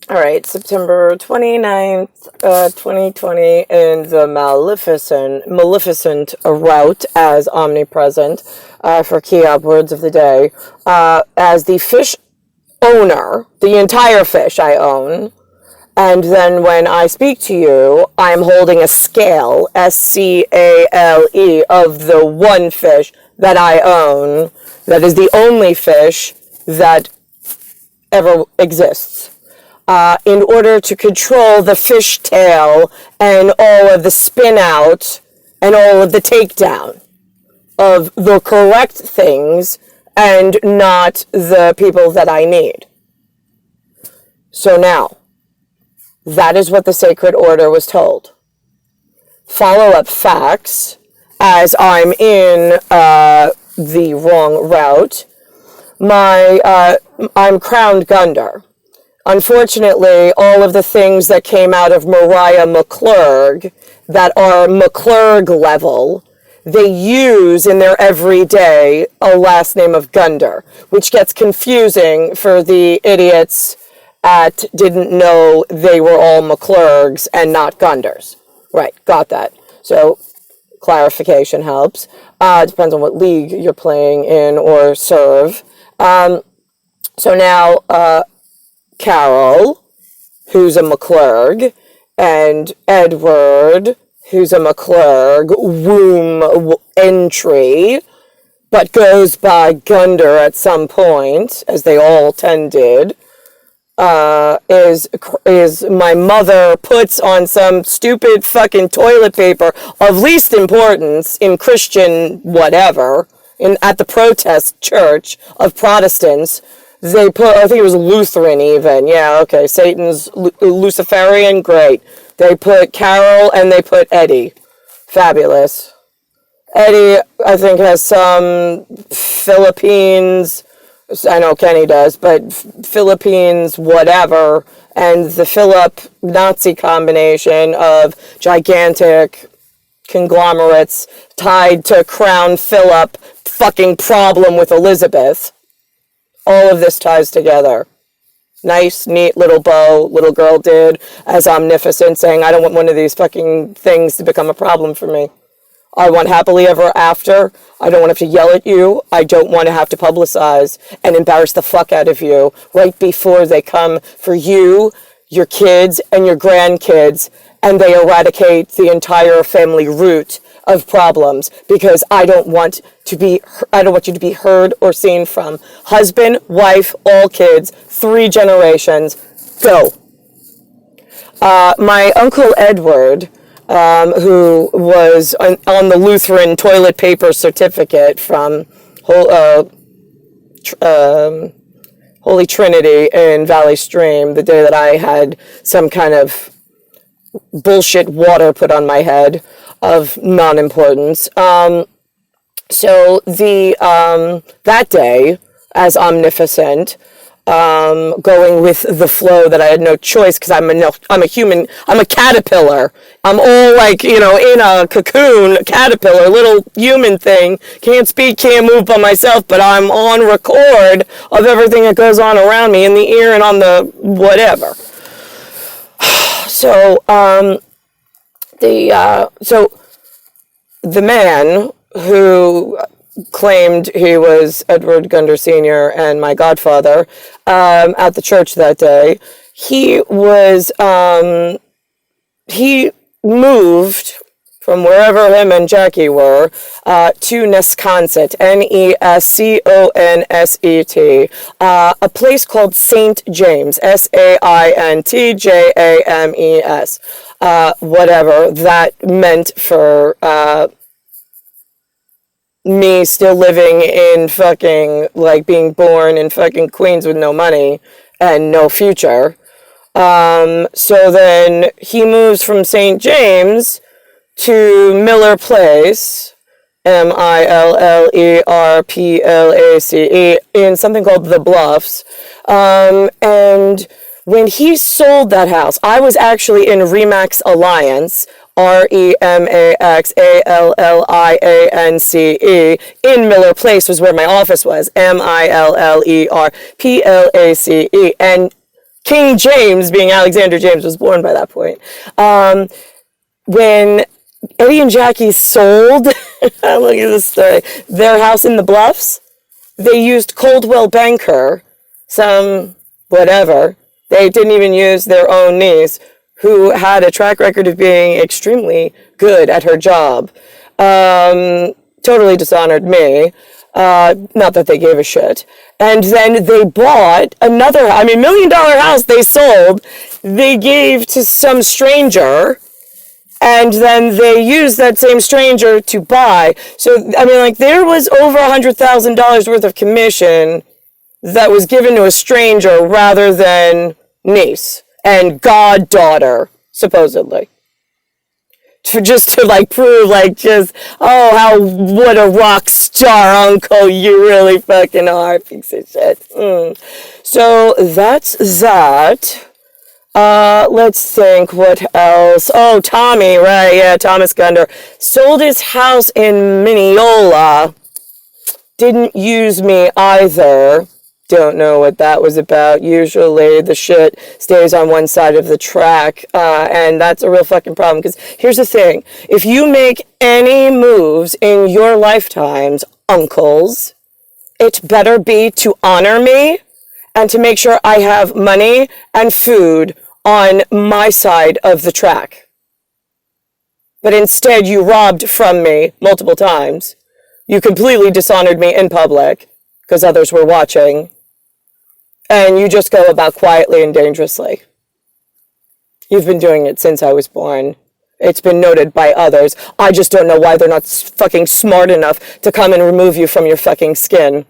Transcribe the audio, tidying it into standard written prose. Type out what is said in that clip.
All right, September 29th, 2020, in the Maleficent route as omnipresent for key upwards of the day. As the fish owner, the entire fish I own, and then when I speak to you, I'm holding a scale, SCALE, of the one fish that I own, that is the only fish that ever exists. In order to control the fishtail and all of the spin out and all of the takedown of the correct things and not the people that I need. So now, that is what the Sacred Order was told. Follow-up facts, as I'm in the wrong route. I'm crowned Gunder. Unfortunately, all of the things that came out of Mariah Mcclurg that are Mcclurg level, they use in their everyday a last name of Gunder, which gets confusing for the idiots that didn't know they were all Mcclurgs and not Gunders. Right, got that. So clarification helps. Depends on what league you're playing in or serve. So now, Carol, who's a Mcclurg, and Edward, who's a Mcclurg, womb entry, but goes by Gunder at some point, as they all tended, is my mother puts on some stupid fucking toilet paper of least importance in Christian whatever, at the protest church of Protestants. They put, I think it was Lutheran even. Yeah, okay. Satan's Luciferian, great. They put Carol and they put Eddie. Fabulous. Eddie, I think, has some Philippines, I know Kenny does, but Philippines whatever, and the Philip Nazi combination of gigantic conglomerates tied to Crown Philip fucking problem with Elizabeth. All of this ties together. Nice, neat little bow little girl did as omnificent, saying, I don't want one of these fucking things to become a problem for me. I want happily ever after. I don't want to have to yell at you. I don't want to have to publicize and embarrass the fuck out of you right before they come for you, your kids, and your grandkids, and they eradicate the entire family root of problems, because I don't want you to be heard or seen from. Husband, wife, all kids, 3 generations, go. My Uncle Edward, who was on the Lutheran toilet paper certificate from Holy Trinity in Valley Stream, the day that I had some kind of bullshit water put on my head of non-importance. So that day, as omnificent, going with the flow that I had no choice, because I'm a human, I'm a caterpillar. I'm all like, in a cocoon, caterpillar, little human thing. Can't speak, can't move by myself, but I'm on record of everything that goes on around me, in the ear and on the whatever. So, the man who claimed he was Edward Gunder Sr. and my godfather at the church that day, he moved from wherever him and Jackie were to Nesconset, Nesconset, a place called St. James, SAINTJAMES, whatever that meant for me still living in fucking, like, being born in fucking Queens with no money and no future. So then he moves from St. James to Miller Place, MILLERPLACE, in something called The Bluffs. And when he sold that house, I was actually in Remax Alliance, REMAXALLIANCE, in Miller Place was where my office was, MILLERPLACE. And King James, being Alexander James, was born by that point. When Eddie and Jackie sold, look at this story, their house in the Bluffs, they used Coldwell Banker, some whatever. They didn't even use their own niece, who had a track record of being extremely good at her job. Totally dishonored me. Not that they gave a shit. And then they bought another, $1 million house they sold, they gave to some stranger, and then they used that same stranger to buy. So, there was over $100,000 worth of commission that was given to a stranger rather than niece and goddaughter, supposedly. Just to prove what a rock star uncle you really fucking are, piece of shit. So that's that. Let's think, what else? Oh, Tommy, right, yeah, Thomas Gunder. Sold his house in Mineola. Didn't use me either. Don't know what that was about. Usually the shit stays on one side of the track, and that's a real fucking problem, because here's the thing. If you make any moves in your lifetimes, uncles, it better be to honor me and to make sure I have money and food on my side of the track. But instead you robbed from me multiple times. You completely dishonored me in public because others were watching. And you just go about quietly and dangerously. You've been doing it since I was born. It's been noted by others. I just don't know why they're not fucking smart enough to come and remove you from your fucking skin.